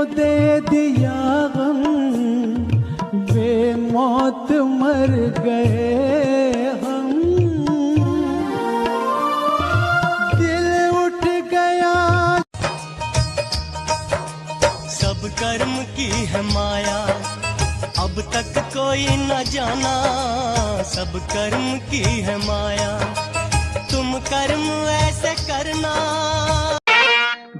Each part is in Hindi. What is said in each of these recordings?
दे दिया गम, बेमौत मर गए हम। दिल उठ गया। सब कर्म की है माया, अब तक कोई न जाना। सब कर्म की है माया, तुम कर्म ऐसे करना।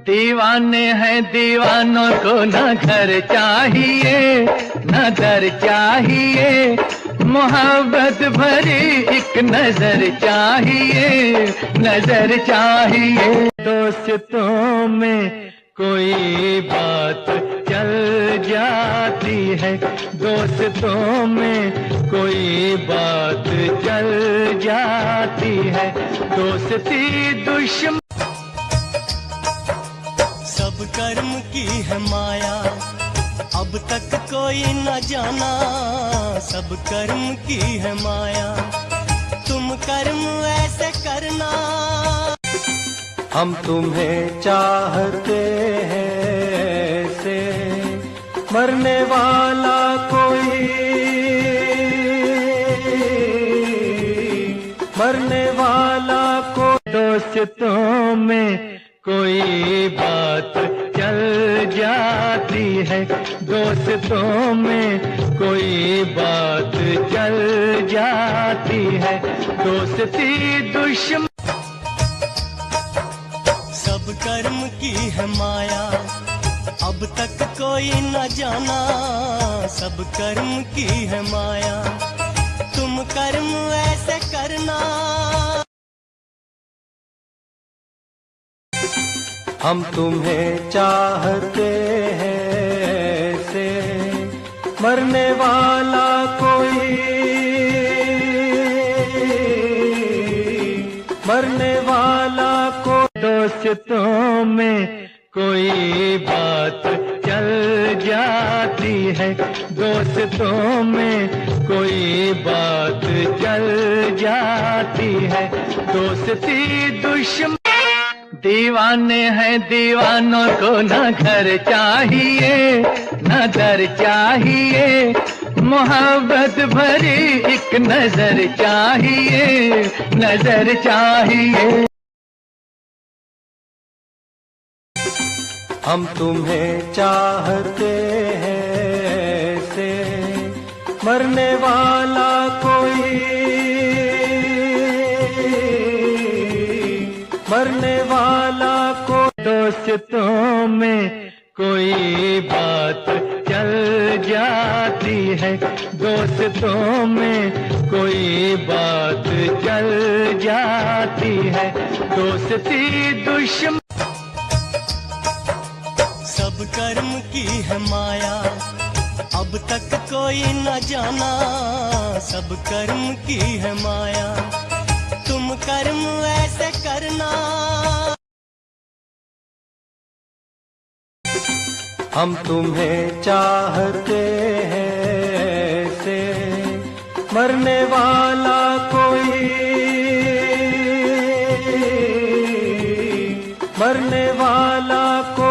दीवाने हैं दीवानों को न घर चाहिए न दर चाहिए, मोहब्बत भरी एक नजर चाहिए, नजर चाहिए। दोस्तों में कोई बात चल जाती है, दोस्तों में कोई बात चल जाती है, दोस्ती दुश्मन। सब कर्म की है माया, अब तक कोई न जाना। सब कर्म की है माया, तुम कर्म ऐसे करना। हम तुम्हें चाहते हैं से मरने वाला कोई, मरने वाला को। दोस्तों में कोई बात चल जाती है, दोस्तों में कोई बात चल जाती है, दोस्ती दुश्मन। सब कर्म की है माया, अब तक कोई न जाना। सब कर्म की है माया, तुम कर्म ऐसे करना। हम तुम्हें चाहते हैं से मरने वाला कोई, मरने वाला को। दोस्तों में कोई बात चल जाती है, दोस्तों में कोई बात चल जाती है, दोस्ती दुश्मन। दीवाने हैं दीवानों को न घर चाहिए न दर चाहिए, मोहब्बत भरी एक नजर चाहिए, नजर चाहिए। हम तुम्हें चाहते हैं से मरने वाला कोई, मरने वाला को। दोस्तों में कोई बात चल जाती है, दोस्तों में कोई बात चल जाती है, दोस्ती दुश्मन। सब कर्म की है माया, अब तक कोई न जाना। सब कर्म की है माया, तुम कर्म ऐसे करना। हम तुम्हें चाहते हैं से मरने वाला कोई, मरने वाला को।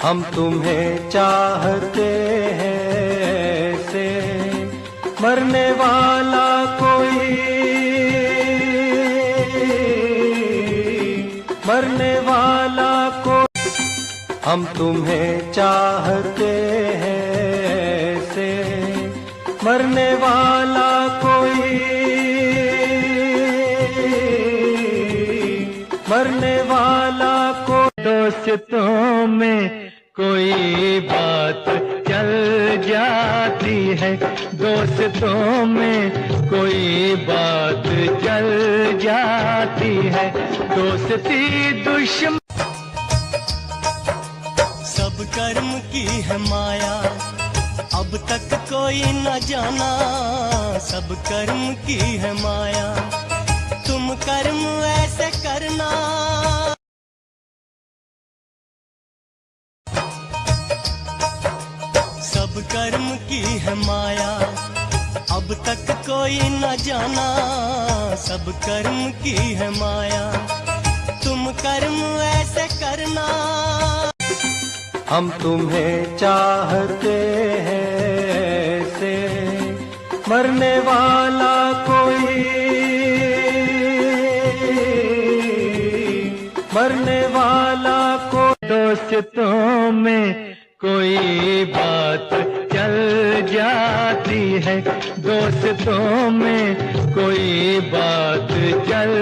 हम तुम्हें चाहते हैं से मरने वाला कोई, मरने वाला को। हम तुम्हें चाहते हैं से मरने वाला कोई, मरने वाला को। दोस्तों में कोई बात चल जाती है, दोस्तों में कोई बात चल जाती है, दोस्ती दुश्मन। सब कर्म की है माया, अब तक कोई न जाना। सब कर्म की है माया, तुम कर्म ऐसे करना। सब कर्म की है माया, अब तक कोई न जाना। सब कर्म की है माया, तुम कर्म ऐसे हम तुम्हें चाहते हैं से मरने वाला कोई, मरने वाला को दोस्तों में कोई बात चल जाती है, दोस्तों में कोई बात चल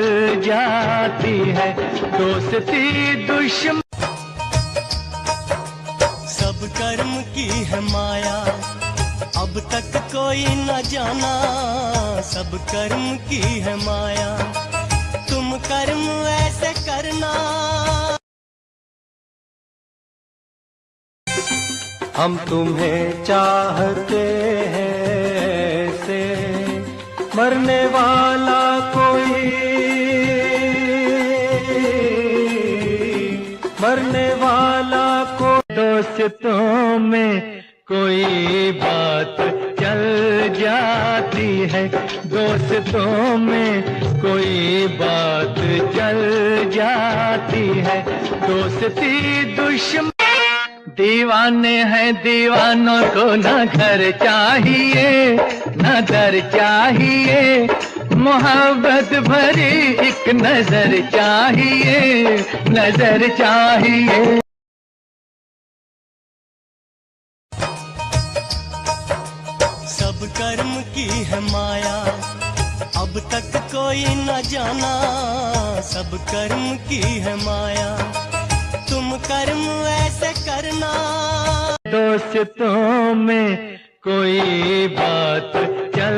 जाती है, दोस्ती दुश्मन। सब कर्म की है माया, अब तक कोई न जाना, सब कर्म की है माया, तुम कर्म ऐसे करना। हम तुम्हें चाहते हैं से मरने वाला कोई, मरने वाला को दोस्तों में कोई बात चल जाती है, दोस्तों में कोई बात चल जाती है, दोस्ती दुश्मन। दीवाने हैं दीवानों को न घर चाहिए न दर चाहिए, मोहब्बत भरी एक नजर चाहिए, नजर चाहिए। सब कर्म की है माया, अब तक कोई न जाना, सब कर्म की है माया, तुम कर्म ऐसे करना। दोस्तों में कोई बात चल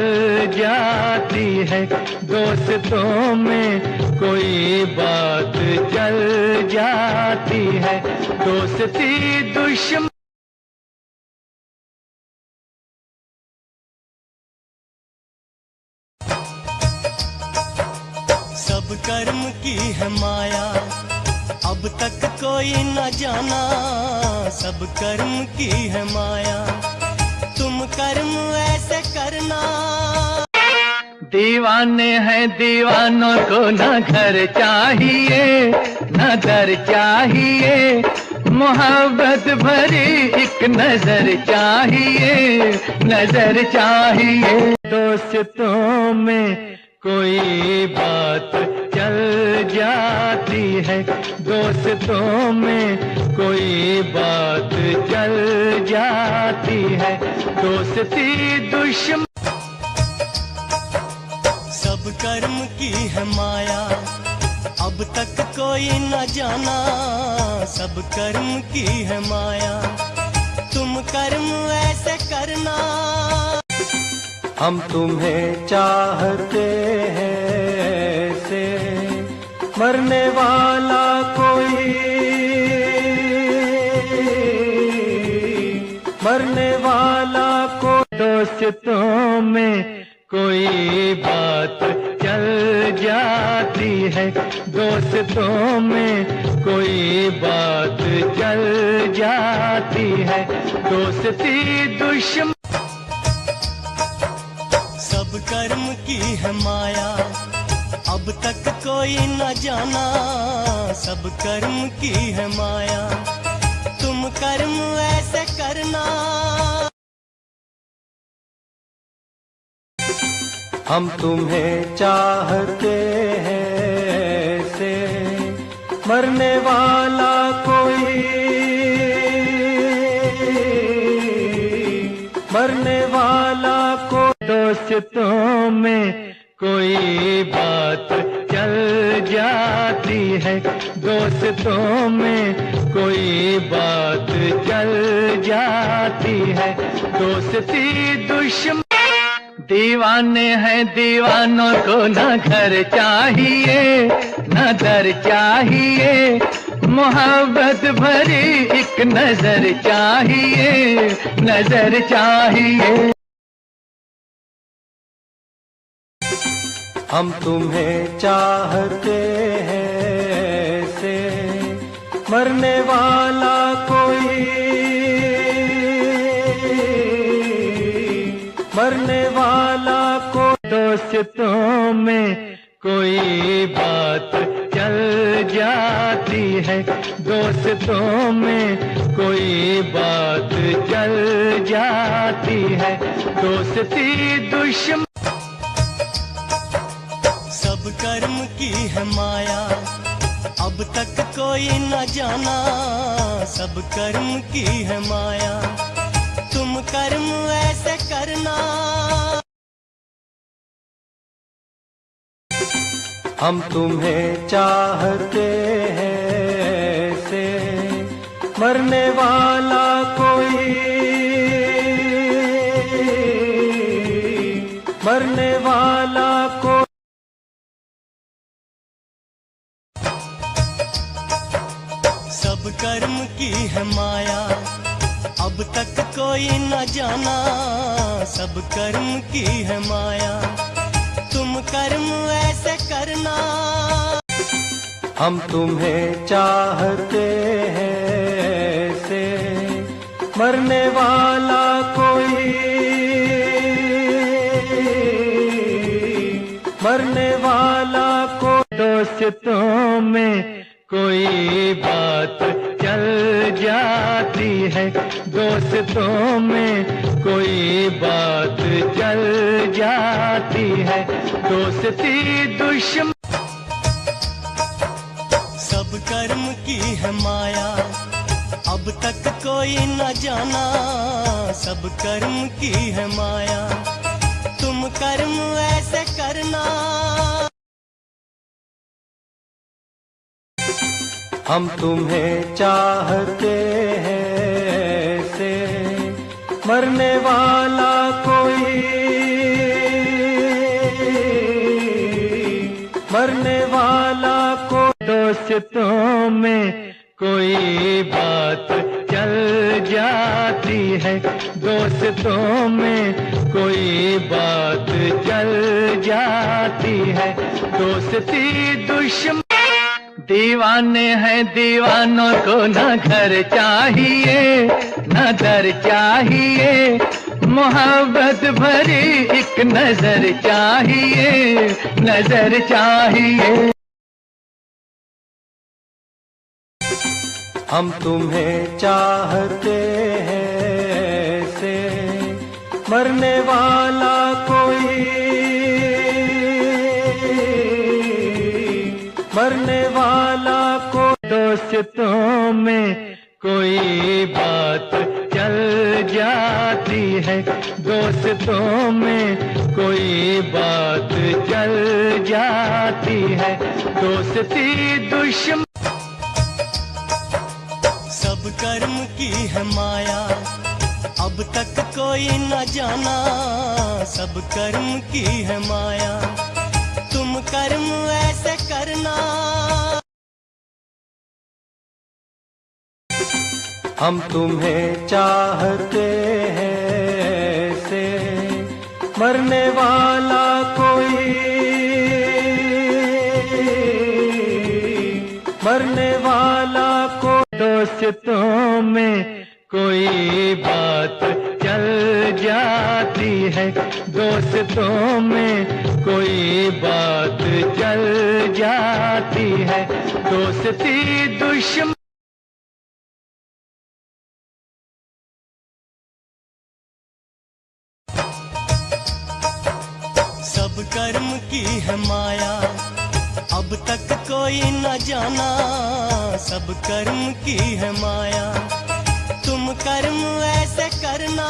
जाती है, दोस्तों में कोई बात चल जाती है, दोस्ती दुश्मन। सब कर्म की है माया, अब तक कोई न जाना, सब कर्म की है माया, तुम कर्म ऐसे करना। दीवाने हैं दीवानों को न घर चाहिए न दर चाहिए, मोहब्बत भरी एक नजर चाहिए, नजर चाहिए। दोस्तों में कोई बात चल जाती है, दोस्तों में कोई बात चल जाती है, दोस्ती दुश्मन। सब कर्म की है माया, अब तक कोई न जाना, सब कर्म की है माया, तुम कर्म ऐसे करना। हम तुम्हें चाहते हैं से मरने वाला कोई, मरने वाला को दोस्तों में कोई बात चल जाती है, दोस्तों में कोई बात चल जाती है, दोस्ती दुश्मन। सब कर्म की है माया, अब तक कोई न जाना, सब कर्म की है माया, तुम कर्म ऐसे करना। हम तुम्हें चाहते हैं से मरने वाला कोई, मरने वाला को दोस्तों में कोई बात चल जाती है, दोस्तों में कोई बात चल जाती है, दोस्ती दुश्मन। दीवाने हैं दीवानों को न घर चाहिए न दर चाहिए, मोहब्बत भरी एक नजर चाहिए, नजर चाहिए। हम तुम्हें चाहते हैं से मरने वाला कोई, मरने वाला को दोस्तों में कोई बात चल जा जाती है, दोस्तों में कोई बात चल जाती है, दोस्ती दुश्मन। सब कर्म की है माया, अब तक कोई न जाना, सब कर्म की है माया, तुम कर्म ऐसे करना। हम तुम्हें चाहते हैं ऐसे, मरने वाला कोई, मरने वाला कोई। सब कर्म की है माया, अब तक कोई न जाना, सब कर्म की है माया, तुम कर्म ऐसे करना। हम तुम्हें चाहते हैं ऐसे, मरने वाला कोई, मरने वाला कोई। दोस्तों में कोई बात चल जाती है, दोस्तों में कोई बात चल जाती है, दोस्ती दुश्मन। सब कर्म की है माया, अब तक कोई न जाना, सब कर्म की है माया, तुम कर्म ऐसे करना। हम तुम्हें चाहते हैं ऐसे, मरने वाला कोई, मरने वाला कोई। दोस्तों में कोई बात चल जाती है, दोस्तों में कोई बात चल जाती है, दोस्ती दुश्मन। दीवाने हैं दीवानों को न घर चाहिए, न दर चाहिए, मोहब्बत भरी एक नजर चाहिए, नजर चाहिए। हम तुम्हें चाहते हैं ऐसे, मरने वाला कोई, मरने वाला कोई। दोस्तों में कोई बात चल जाती है, दोस्तों में कोई बात चल जाती है, दोस्ती दुश्मन। सब कर्म की है माया, अब तक कोई न जाना, सब कर्म की है माया, तुम कर्म ऐसे करना। हम तुम्हें चाहते हैं ऐसे, मरने वाला कोई, मरने वाला कोई। दोस्तों में कोई बात चल जाती है, दोस्तों में कोई बात चल जाती है, दोस्ती दुश्मन। सब कर्म की है माया, अब तक कोई न जाना, सब कर्म की है माया, तुम कर्म ऐसे करना।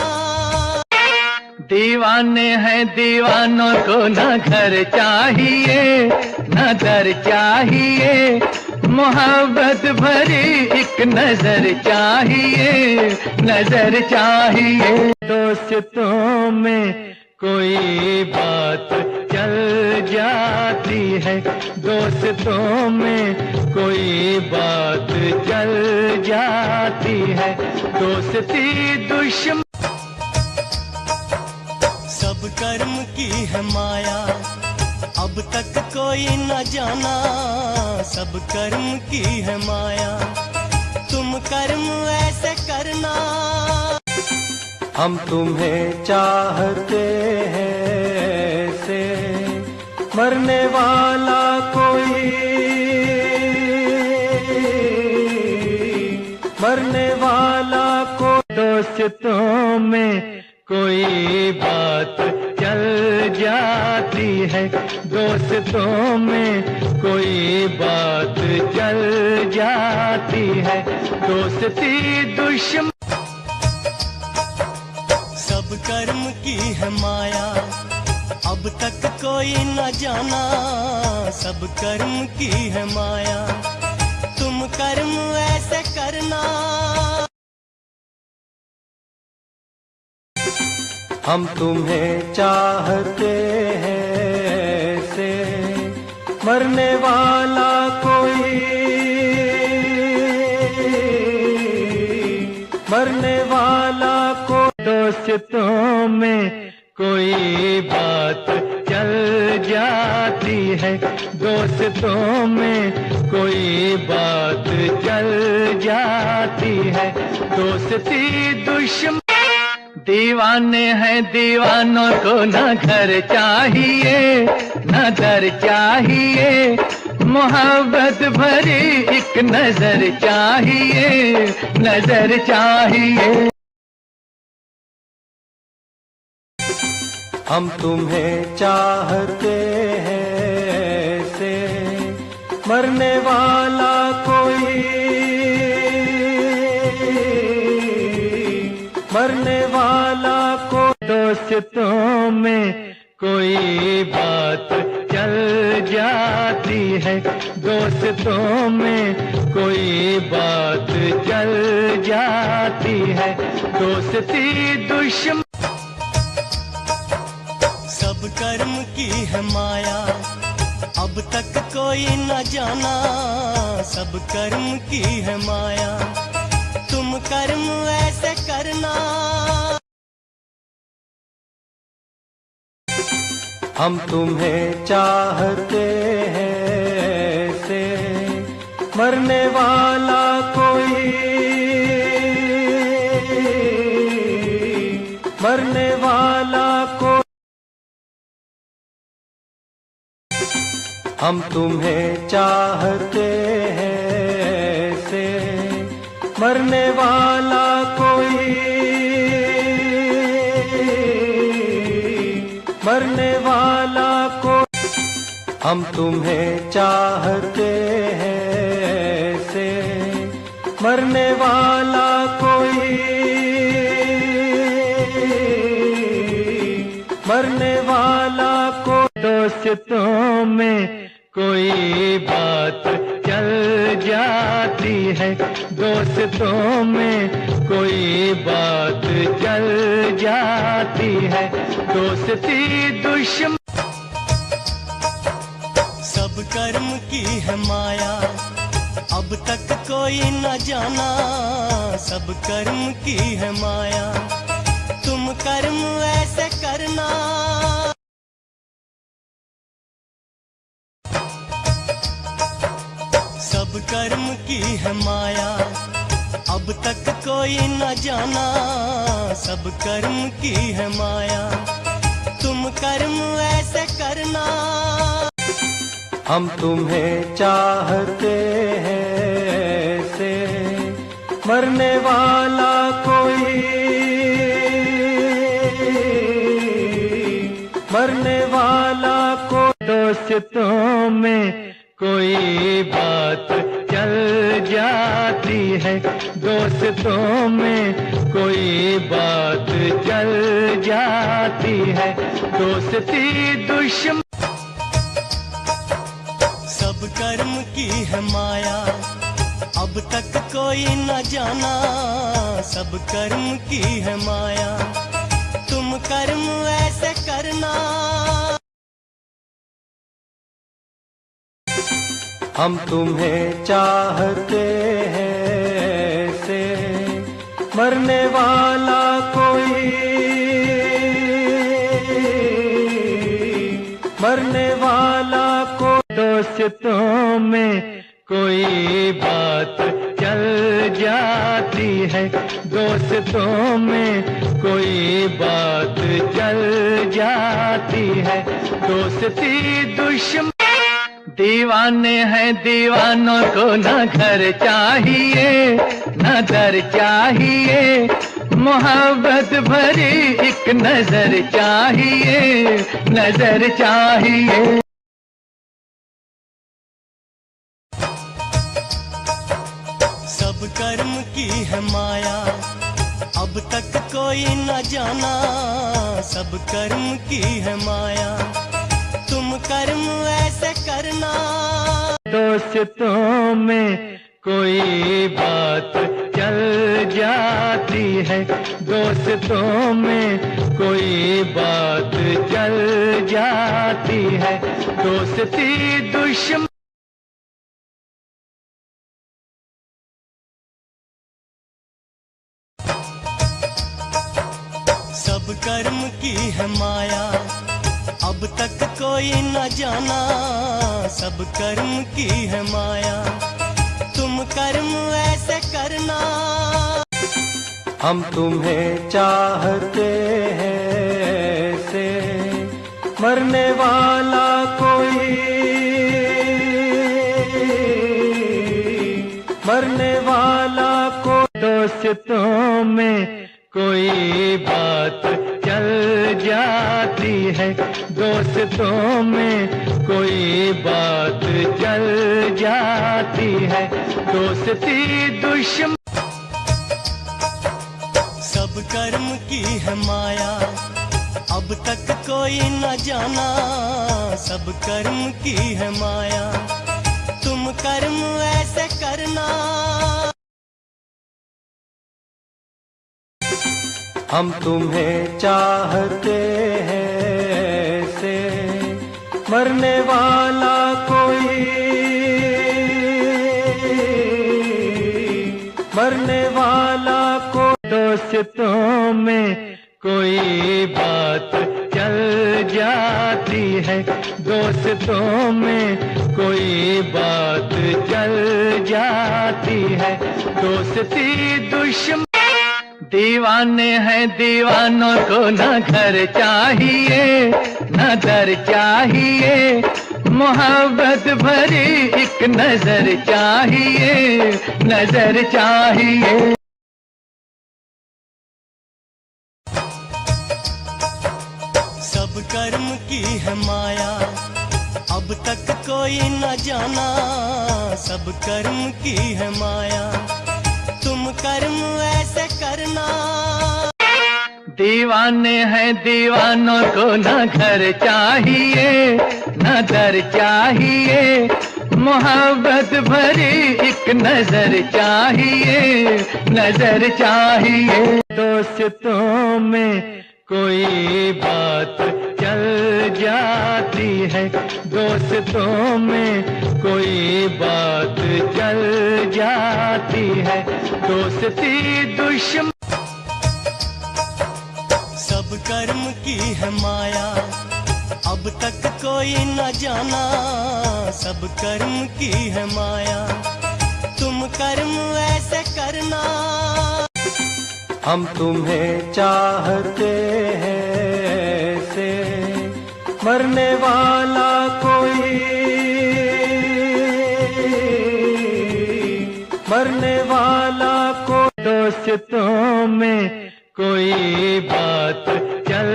दीवाने हैं दीवानों को न घर चाहिए, न दर चाहिए, मोहब्बत भरी एक नजर चाहिए, नजर चाहिए। दोस्तों में कोई बात चल जाती है, दोस्तों में कोई बात चल जाती है, दोस्ती दुश्मन। सब कर्म की है माया, अब तक कोई न जाना, सब कर्म की है माया, तुम कर्म ऐसे करना। हम तुम्हें चाहते हैं ऐसे, मरने वाला कोई, मरने वाला को दोस्तों में कोई बात चल जाती है, दोस्तों में कोई बात चल जाती है, दोस्ती दुश्मन। सब कर्म की है माया, अब तक कोई न जाना, सब कर्म की है माया, तुम कर्म ऐसे करना। हम तुम्हें चाहते हैं से मरने वाला कोई, मरने वाला को दोस्तों में कोई बात चल जाती है, दोस्तों में कोई बात चल जाती है, दोस्ती दुश्मन। दीवाने हैं दीवानों को न घर चाहिए न दर चाहिए, मोहब्बत भरी एक नजर चाहिए, नजर चाहिए। हम तुम्हें चाहते हैं से मरने वाला कोई, मरने वाला को दोस्तों में कोई बात चल जाती है, दोस्तों में कोई बात चल जाती है, दोस्ती दुश्मन। सब कर्म की है माया, अब तक कोई न जाना, सब कर्म की है माया, तुम कर्म ऐसे करना। हम तुम्हें चाहते हैं से मरने वाला कोई, मरने वाला को। हम तुम्हें चाहते हैं से मरने वाला कोई, मरने वाला को। हम तुम्हें चाहते हैं से मरने वाला कोई, मरने वाला को दोस्तों में कोई बात चल जाती है, दोस्तों में कोई बात चल जाती है, दोस्ती दुश्मन। सब कर्म की है माया, अब तक कोई न जाना, सब कर्म की है माया, तुम कर्म ऐसे करना। सब कर्म की है माया, अब तक कोई न जाना, सब कर्म की है माया, तुम कर्म ऐसे करना। हम तुम्हें चाहते हैं से मरने वाला कोई, मरने वाला को दोस्तों में कोई बात चल जाती है, दोस्तों में कोई बात चल जाती है, दोस्ती दुश्मन। सब कर्म की है माया, अब तक कोई न जाना, सब कर्म की है माया, तुम कर्म ऐसे करना। हम तुम्हें चाहते हैं से मरने वाला कोई, मरने वाला को दोस्तों में कोई बात चल जाती है, दोस्तों में कोई बात चल जाती है, दोस्ती दुश्मन। दीवाने हैं दीवानों को न घर चाहिए न दर चाहिए, मोहब्बत भरी एक नजर चाहिए, नजर चाहिए। सब कर्म की है माया, अब तक कोई न जाना, सब कर्म की है माया, तुम कर्म ऐसे करना। दोस्तों में कोई बात चल जाती है, दोस्तों में कोई बात चल जाती है, दोस्ती दुश्मन। सब कर्म की है माया, अब तक कोई न जाना, सब कर्म की है माया, तुम कर्म ऐसे करना। हम तुम्हें चाहते हैं ऐसे, मरने वाला कोई, मरने वाला कोई। दोस्तों में कोई बात चल जाती है, दोस्तों में कोई बात चल जाती है, दोस्ती दुश्मन। सब कर्म की है माया, अब तक कोई न जाना, सब कर्म की है माया, तुम कर्म ऐसे करना। हम तुम्हें चाहते हैं ऐसे, मरने वाला कोई, मरने वाला कोई। दोस्तों में कोई बात चल जाती है, दोस्तों में कोई बात चल जाती है, दोस्ती दुश्मन। दीवाने हैं दीवानों को न घर चाहिए न दर चाहिए, मोहब्बत भरी एक नजर चाहिए, नजर चाहिए। सब कर्म की है माया, अब तक कोई न जाना, सब कर्म की है माया, तुम कर्म ऐसे करना। दीवाने हैं दीवानों को न घर चाहिए न दर चाहिए, मोहब्बत भरी एक नजर चाहिए, नजर चाहिए। दोस्तों में कोई बात चल जाती है, दोस्तों में कोई बात चल जाती है, दोस्ती दुश्मन। सब कर्म की है माया, अब तक कोई न जाना, सब कर्म की है माया, तुम कर्म ऐसे करना। हम तुम्हें चाहते हैं ऐसे, मरने वाला कोई, मरने वाला कोई। दोस्तों में कोई बात चल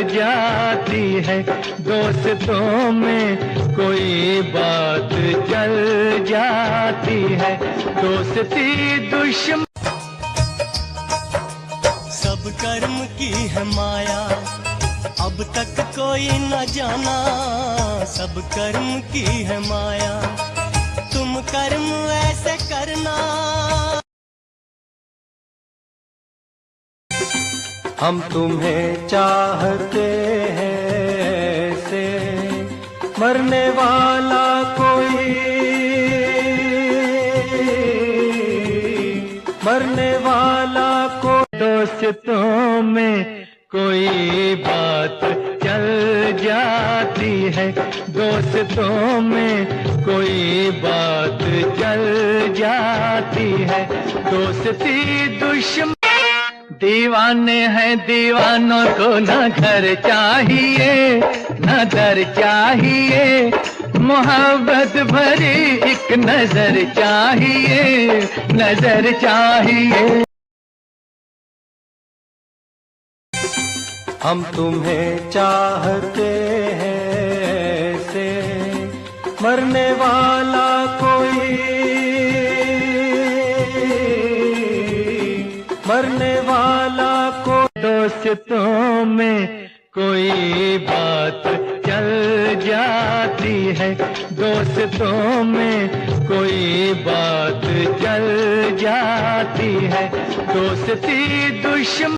जाती है, दोस्तों में कोई बात चल जाती है, दोस्ती दुश्मन। सब कर्म की है माया, अब तक कोई न जाना, सब कर्म की है माया, तुम कर्म ऐसे करना। हम तुम्हें चाहते हैं ऐसे, मरने वाला कोई, मरने वाला कोई। दोस्तों में कोई बात चल जाती है, दोस्तों में कोई बात चल जाती है, दोस्ती दुश्मन। दीवाने हैं दीवानों को न घर चाहिए न दर चाहिए, मोहब्बत भरी एक नजर चाहिए, नजर चाहिए। हम तुम्हें चाहते हैं ऐसे, मरने वाला कोई, मरने वाला कोई। दोस्तों में कोई बात चल जाती है, दोस्तों में कोई बात चल जाती है। दोस्ती दुश्मन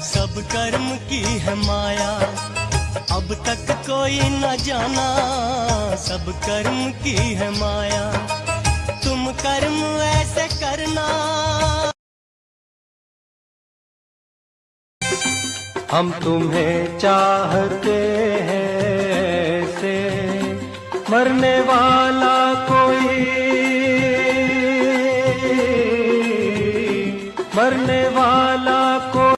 सब कर्म की है माया, अब तक कोई न जाना। सब कर्म की है माया, तुम कर्म ऐसे करना। हम तुम्हें चाहते हैं ऐसे, मरने वाला कोई, मरने वाला कोई।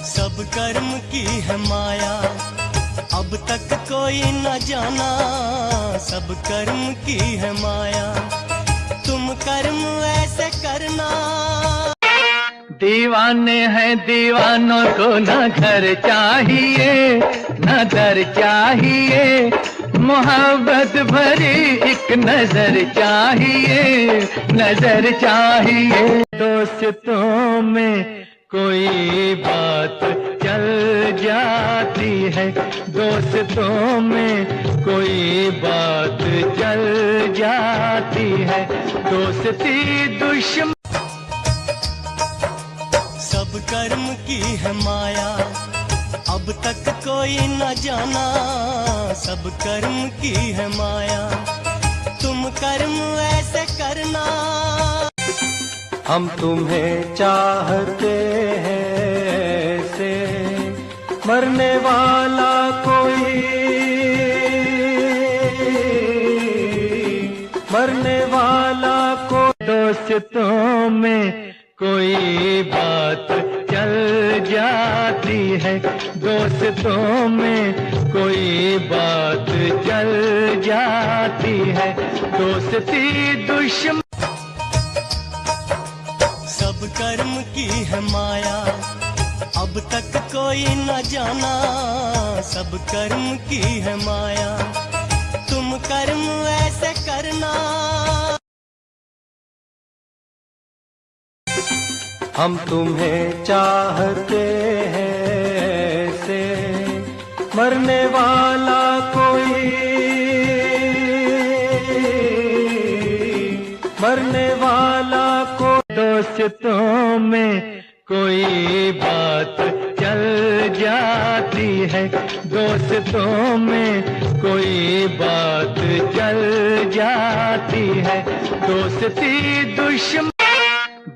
सब कर्म की है माया, अब तक कोई न जाना। सब कर्म की है माया, तुम कर्म ऐसे करना। दीवाने हैं दीवानों को न घर चाहिए, न दर चाहिए। मोहब्बत भरी एक नजर चाहिए, नजर चाहिए। दोस्तों में कोई बात चल जाती है, दोस्तों में कोई बात चल जाती है। दोस्ती दुश्मन सब कर्म की है माया, अब तक कोई न जाना। सब कर्म की है माया, तुम कर्म ऐसे करना। हम तुम्हें चाहते हैं ऐसे, मरने वाला कोई, मरने वाला कोई। दोस्तों में कोई बात चल जाती है, दोस्तों में कोई बात चल जाती है। दोस्ती दुश्मन सब कर्म की है माया, अब तक कोई न जाना। सब कर्म की है माया, तुम कर्म ऐसे करना। हम तुम्हें चाहते हैं ऐसे, मरने वाला कोई, मरने वाला कोई। दोस्तों में कोई बात चल जाती है, दोस्तों में कोई बात चल जाती है। दोस्ती दुश्मन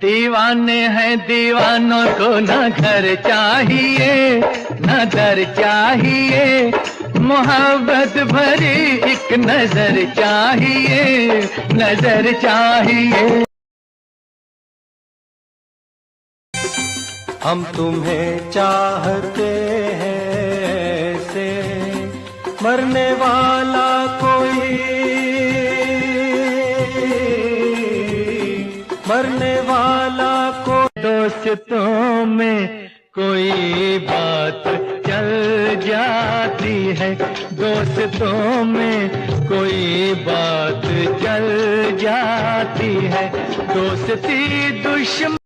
दीवाने हैं दीवानों को न घर चाहिए, न दर चाहिए। मोहब्बत भरी एक नजर चाहिए, नजर चाहिए। हम तुम्हें चाहते हैं ऐसे, मरने वाला कोई, मरने वाला कोई। दोस्तों में कोई बात चल जाती है, दोस्तों में कोई बात चल जाती है। दोस्ती दुश्मन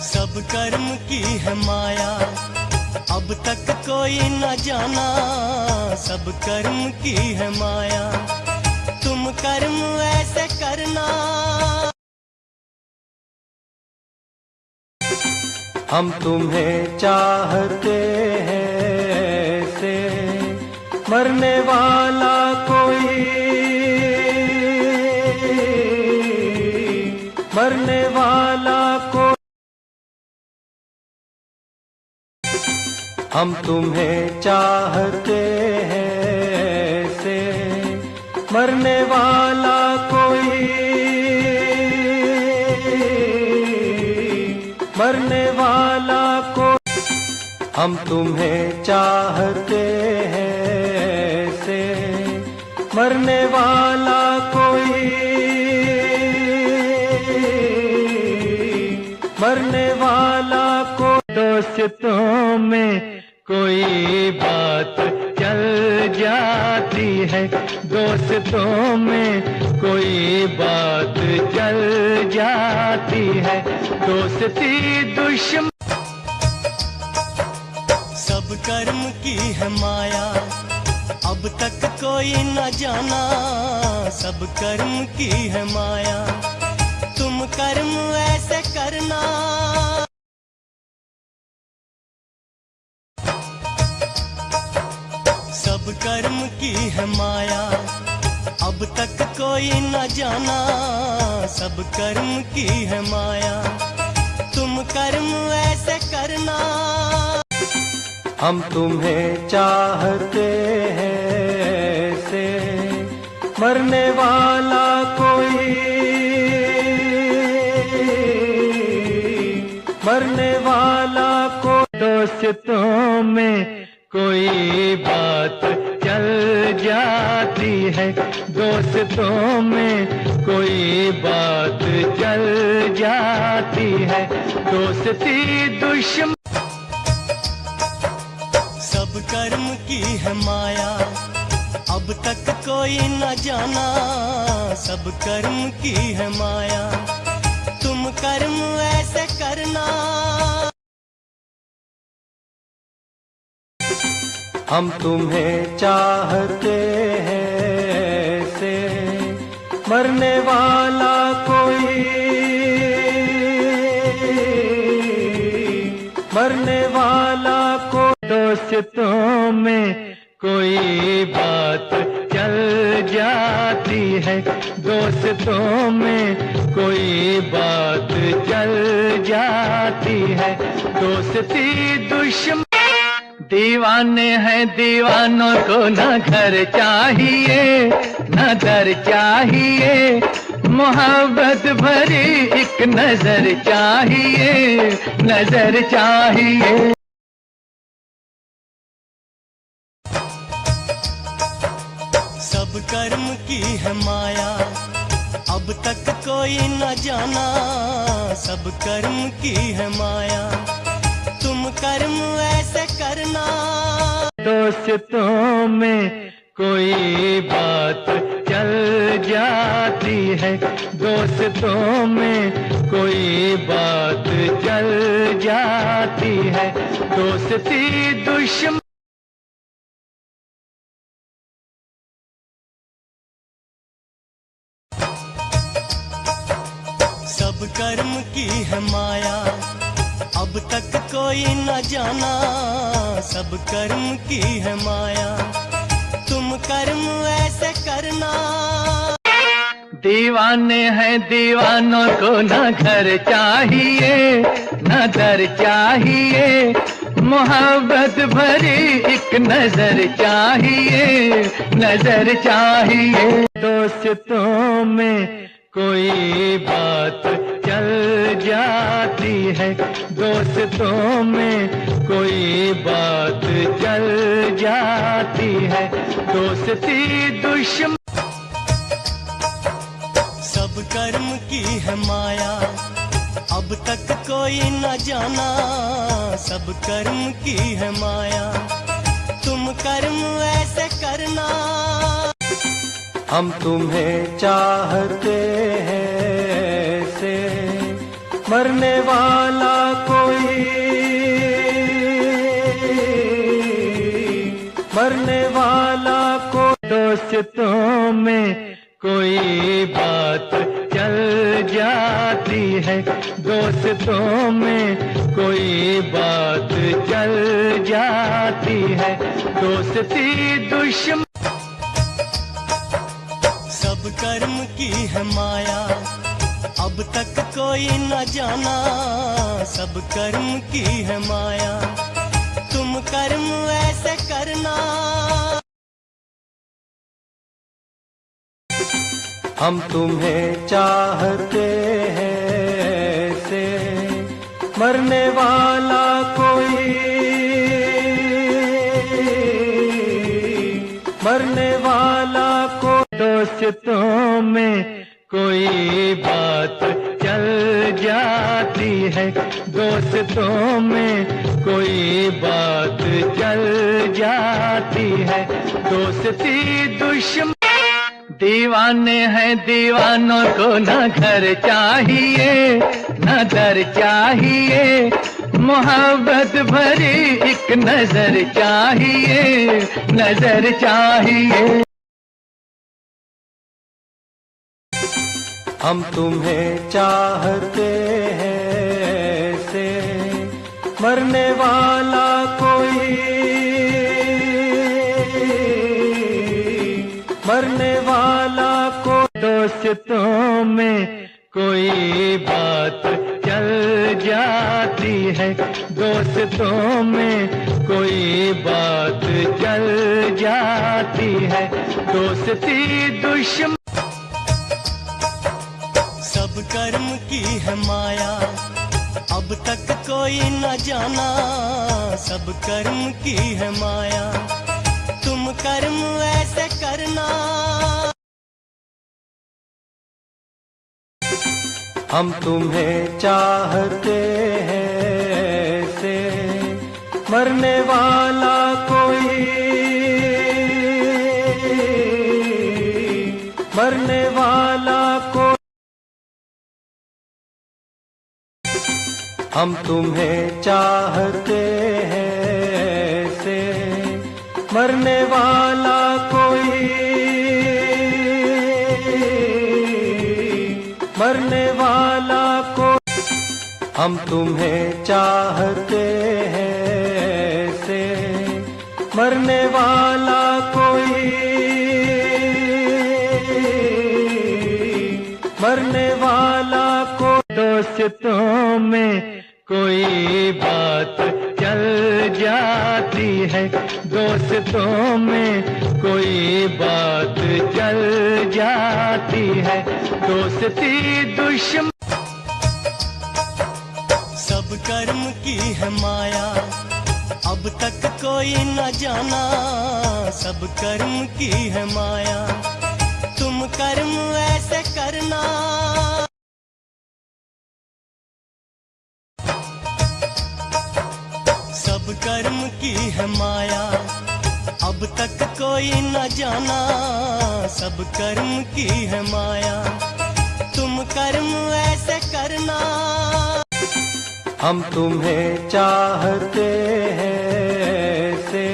सब कर्म की है माया, अब तक कोई न जाना। सब कर्म की है माया, तुम कर्म ऐसे करना। हम तुम्हें चाहते हैं ऐसे, मरने वाला कोई, मरने वाला कोई। हम तुम्हें चाहते हैं ऐसे, मरने वाला कोई, हम तुम्हें चाहते हैं से मरने वाला कोई, मरने वाला कोई। दोस्तों में कोई बात चल जाती है, दोस्तों में कोई बात चल जाती है। दोस्ती दुश्मन सब कर्म की है माया, अब तक कोई न जाना। सब कर्म की है माया, तुम कर्म ऐसे करना। सब कर्म की है माया, अब तक कोई न जाना। सब कर्म की है माया, तुम कर्म ऐसे करना। हम तुम्हें चाहते हैं से मरने वाला कोई, मरने वाला कोई। दोस्तों में कोई बात चल जाती है, दोस्तों में कोई बात चल जाती है। दोस्ती दुश्मन सब कर्म की है माया, अब तक कोई न जाना। सब कर्म की है माया, तुम कर्म ऐसे करना। हम तुम्हें चाहते हैं से मरने वाला कोई, मरने वाला कोई। दोस्तों में कोई बात चल जाती है, दोस्तों में कोई बात चल जाती है। दोस्ती दुश्मन दीवाने हैं, दीवानों को न घर चाहिए न दर चाहिए। मोहब्बत भरी एक नजर चाहिए, नजर चाहिए। सब कर्म की है माया, अब तक कोई न जाना। सब कर्म की है माया, तुम कर्म ऐसे करना। दोस्तों में कोई बात चल जाती है, दोस्तों में कोई बात चल जाती है। दोस्ती दुश्मन सब कर्म की है माया, अब तक कोई न जाना। सब कर्म की है माया, तुम कर्म ऐसे करना। दीवाने हैं, दीवानों को न घर चाहिए न दर चाहिए। मोहब्बत भरी एक नजर चाहिए, नजर चाहिए। दोस्तों में कोई बात चल जाती है, दोस्तों में कोई बात चल जाती है। दोस्ती दुश्मन सब कर्म की है माया, अब तक कोई न जाना। सब कर्म की है माया, तुम कर्म ऐसे करना। हम तुम्हें चाहते हैं से मरने वाला कोई, मरने वाला कोई। दोस्तों में कोई बात चल जाती है, दोस्तों में कोई बात चल जाती है। दोस्ती दुश्मन सब कर्म की है माया, अब तक कोई न जाना। सब कर्म की है माया, तुम कर्म ऐसे करना। हम तुम्हें चाहते हैं से मरने वाला कोई, मरने वाला को दोस्तों में कोई बात चल जाती है, दोस्तों में कोई बात चल जाती है। दोस्ती दुश्मन दीवाने हैं, दीवानों को न घर चाहिए न दर चाहिए, मोहब्बत भरी एक नजर चाहिए, नजर चाहिए। हम तुम्हें चाहते हैं ऐसे, मरने वाला कोई, मरने वाला को दोस्तों में कोई बात चल जाती है, दोस्तों में कोई बात चल जाती है। दोस्ती दुश्मन सब कर्म की है माया, अब तक कोई न जाना, सब कर्म की है माया। तुम कर्म ऐसे करना, हम तुम्हें चाहते हैं ऐसे, मरने वाला कोई, मरने वाला को। हम तुम्हें चाहते हैं ऐसे, मरने वाला कोई, मरने वाला को। हम तुम्हें चाहते हैं ऐसे, मरने वाला कोई, मरने वाला को। दोस्तों में कोई बात चल जाती है, दोस्तों में कोई बात चल जाती है। दोस्ती दुश्मन सब कर्म की है माया, अब तक कोई न जाना, सब कर्म की है माया। तुम कर्म ऐसे करना, सब कर्म की है माया, अब तक कोई न जाना, सब कर्म की है माया। तुम कर्म ऐसे करना, हम तुम्हें चाहते हैं ऐसे,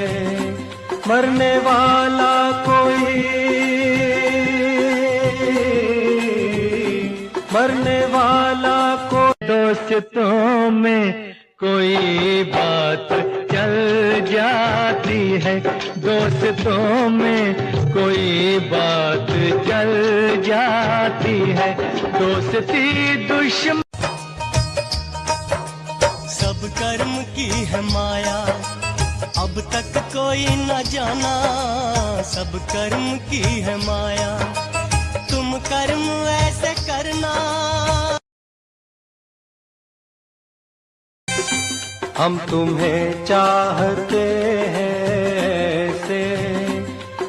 मरने वाला कोई, मरने वाला को। दोस्तों में कोई बात चल जाती है, दोस्तों में कोई बात चल जाती है। दोस्ती दुश्मन सब कर्म की है माया, अब तक कोई न जाना, सब कर्म की है माया। तुम कर्म ऐसे करना, हम तुम्हें चाहते हैं ऐसे,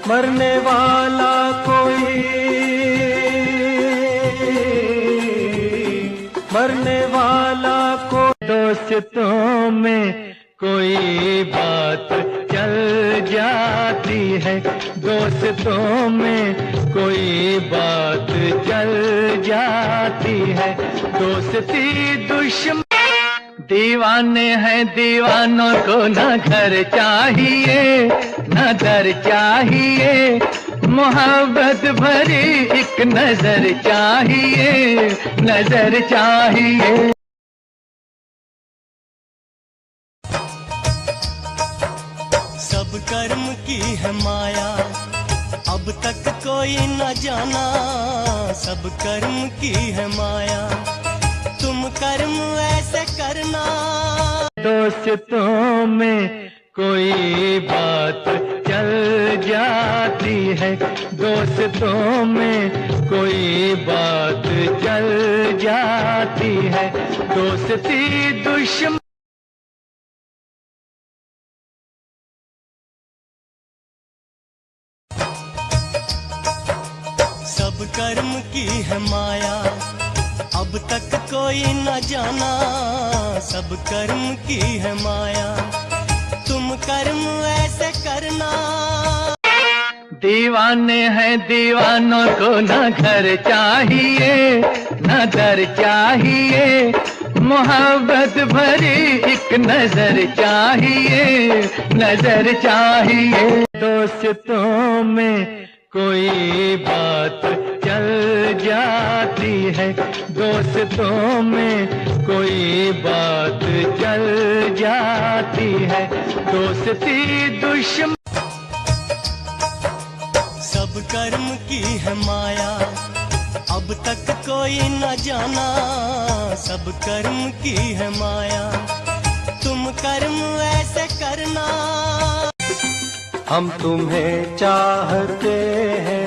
मरने वाला कोई, मरने वाला को। दोस्तों में कोई बात चल जाती है, दोस्तों में कोई बात चल जाती है। दोस्ती दुश्मन दीवाने हैं, दीवानों को न घर चाहिए न दर चाहिए, मोहब्बत भरी एक नजर चाहिए, नजर चाहिए। सब कर्म की है माया, अब तक कोई न जाना, सब कर्म की है माया। तुम कर्म ऐसे करना, दोस्तों में कोई बात चल जाती है, दोस्तों में कोई बात चल जाती है। दोस्ती दुश्मन सब कर्म की है माया, अब तक कोई न जाना, सब कर्म की है माया, तुम कर्म ऐसे करना। दीवाने हैं दीवानों को न घर चाहिए न दर चाहिए, मोहब्बत भरी एक नजर चाहिए, नजर चाहिए। दोस्तों में कोई बात चल जाती है, दोस्तों में कोई बात चल जाती है, दोस्ती दुश्मन। सब कर्म की है माया, अब तक कोई न जाना, सब कर्म की है माया, तुम कर्म ऐसे करना। हम तुम्हें चाहते हैं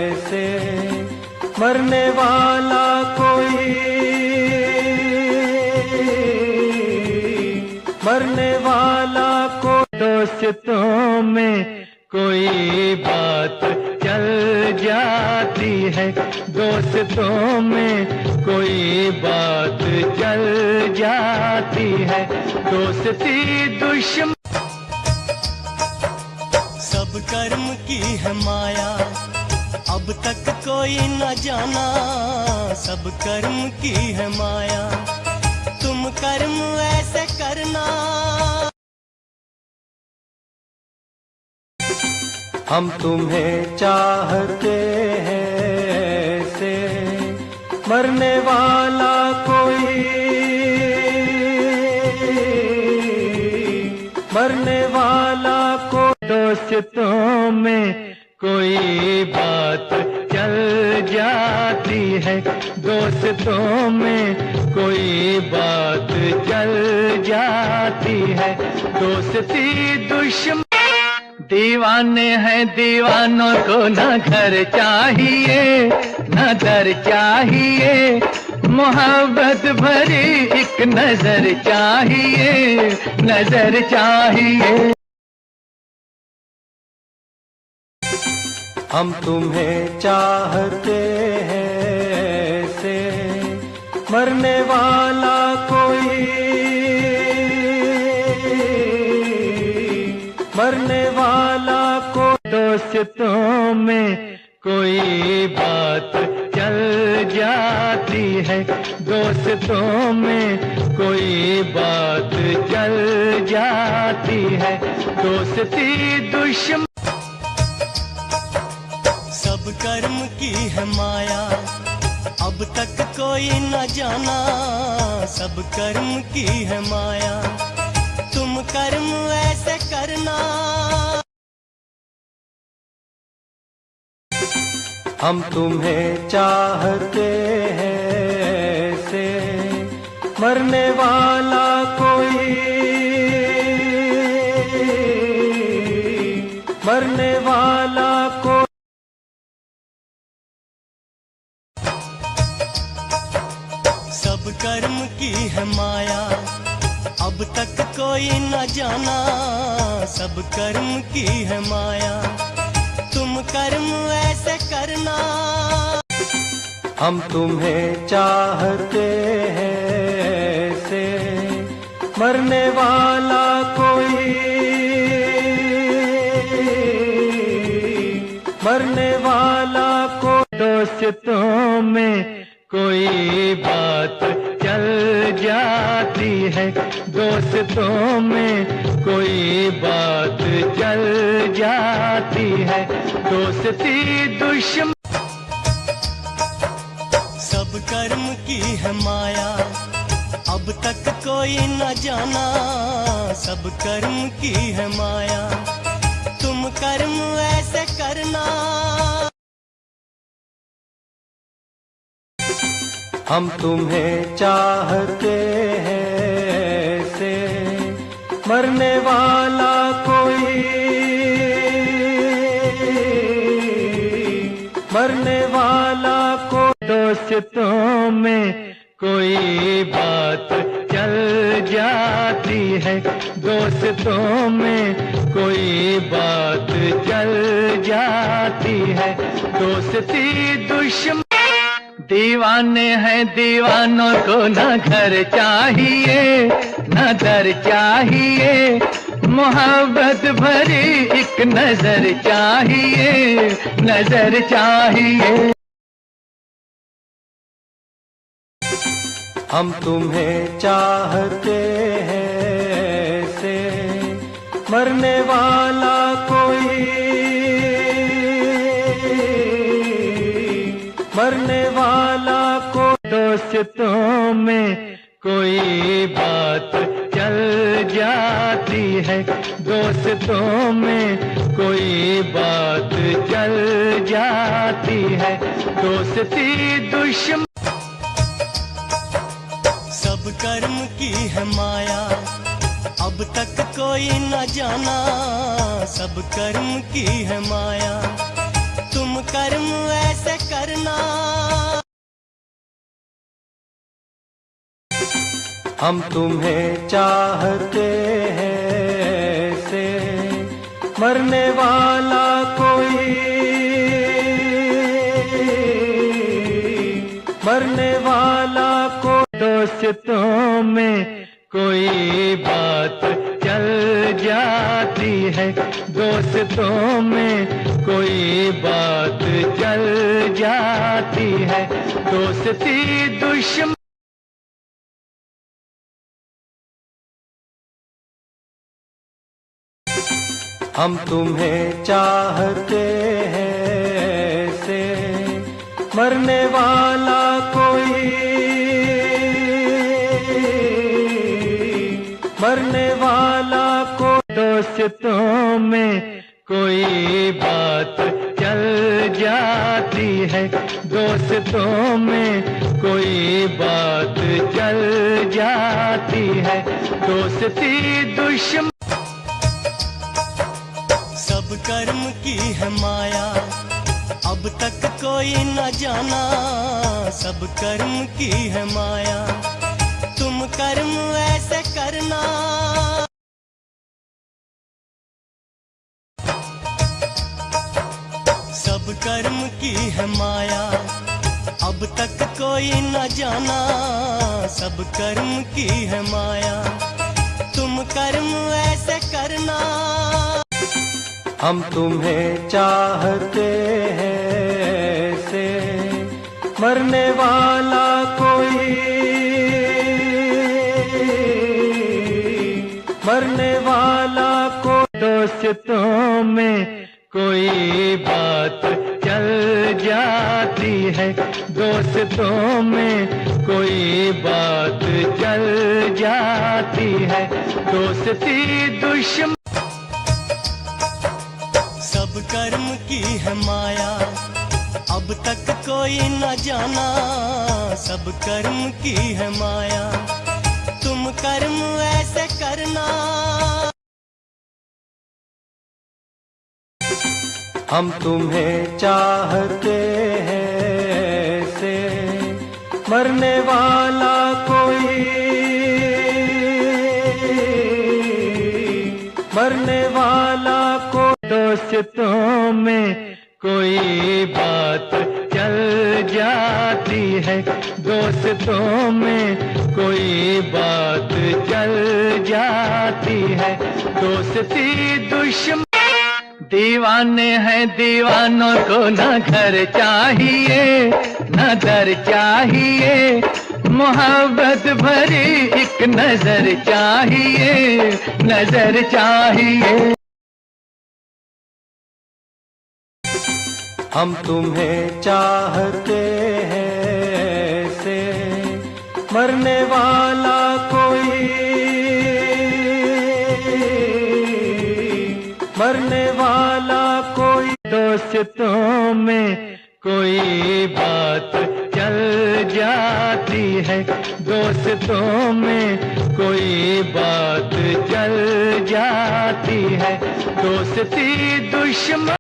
ऐसे, मरने वाला कोई, मरने वाला कोई। दोस्तों में कोई बात चल जाती है, दोस्तों में कोई बात चल जाती है, दोस्ती दुश्मन। सब कर्म की है माया, अब तक कोई न जाना, सब कर्म की है माया, तुम कर्म ऐसे करना। हम तुम्हें चाहते हैं ऐसे, मरने वाला कोई, मरने वाला कोई। दोस्तों में कोई बात चल जाती है, दोस्तों में कोई बात चल जाती है, दोस्ती दुश्मन। दीवाने हैं दीवानों को न घर चाहिए न दर चाहिए, मोहब्बत भरी एक नजर चाहिए, नजर चाहिए। हम तुम्हें चाहते हैं ऐसे, मरने वाला कोई, मरने वाला कोई। दोस्तों में कोई बात चल जाती है, दोस्तों में कोई बात चल जाती है, दोस्ती दुश्मन। सब कर्म की है माया, अब तक कोई न जाना, सब कर्म की है माया, तुम कर्म ऐसे करना। हम तुम्हें चाहते हैं ऐसे, मरने वाला कोई, मरने वाला कोई। सब कर्म की है माया, अब तक कोई न जाना, सब कर्म की है माया, तुम कर्म ऐसे करना। हम तुम्हें चाहते हैं ऐसे, मरने वाला कोई, मरने वाला कोई। दोस्तों में कोई बात चल जाती है, दोस्तों में कोई बात चल जाती है, दोस्ती दुश्मन। सब कर्म की है माया, अब तक कोई न जाना, सब कर्म की है माया, तुम कर्म ऐसे करना। हम तुम्हें चाहते हैं ऐसे, मरने वाला कोई, मरने वाला कोई। दोस्तों में कोई बात चल जाती है, दोस्तों में कोई बात चल जाती है, दोस्ती दुश्मन। दीवाने हैं दीवानों को न घर चाहिए न दर चाहिए, मोहब्बत भरी एक नजर चाहिए, नजर चाहिए। हम तुम्हें चाहते हैं ऐसे, मरने वाला कोई, मरने वाला को। दोस्तों में कोई बात चल जाती है, दोस्तों में कोई बात चल जाती है, दोस्ती दुश्मन। सब कर्म की है माया, अब तक कोई न जाना, सब कर्म की है माया, तुम कर्म ऐसे करना। हम तुम्हें चाहते हैं ऐसे, मरने वाला कोई, मरने वाला को। दोस्तों में कोई बात चल जाती है, दोस्तों में कोई बात चल जाती है, दोस्ती दुश्मन। हम तुम्हें चाहते हैं ऐसे, मरने वाला कोई, मरने वाला को। दोस्तों में कोई बात चल जाती है, दोस्तों में कोई बात चल जाती है, दोस्ती दुश्मन। सब कर्म की है माया, अब तक कोई न जाना, सब कर्म की है माया, तुम कर्म ऐसे करना। सब कर्म की है माया, अब तक कोई न जाना, सब कर्म की है माया, तुम कर्म ऐसे करना। हम तुम्हें चाहते हैं ऐसे, मरने वाला कोई, मरने वाला को। दोस्तों में कोई बात चल जाती है, दोस्तों में कोई बात चल जाती है, दोस्ती दुश्मन। सब कर्म की है माया, अब तक कोई न जाना, सब कर्म की है माया, तुम कर्म ऐसे करना। हम तुम्हें चाहते हैं ऐसे, मरने वाला कोई, मरने वाला को। दोस्तों में कोई बात चल जाती है, दोस्तों में कोई बात चल जाती है, दोस्ती दुश्मन। दीवाने हैं दीवानों को न घर चाहिए न दर चाहिए, मोहब्बत भरी एक नजर चाहिए, नजर चाहिए। हम तुम्हें चाहते हैं ऐसे, मरने वाला कोई, मरने वाला कोई। दोस्तों में कोई बात चल जाती है, दोस्तों में कोई बात चल जाती है, दोस्ती दुश्मन।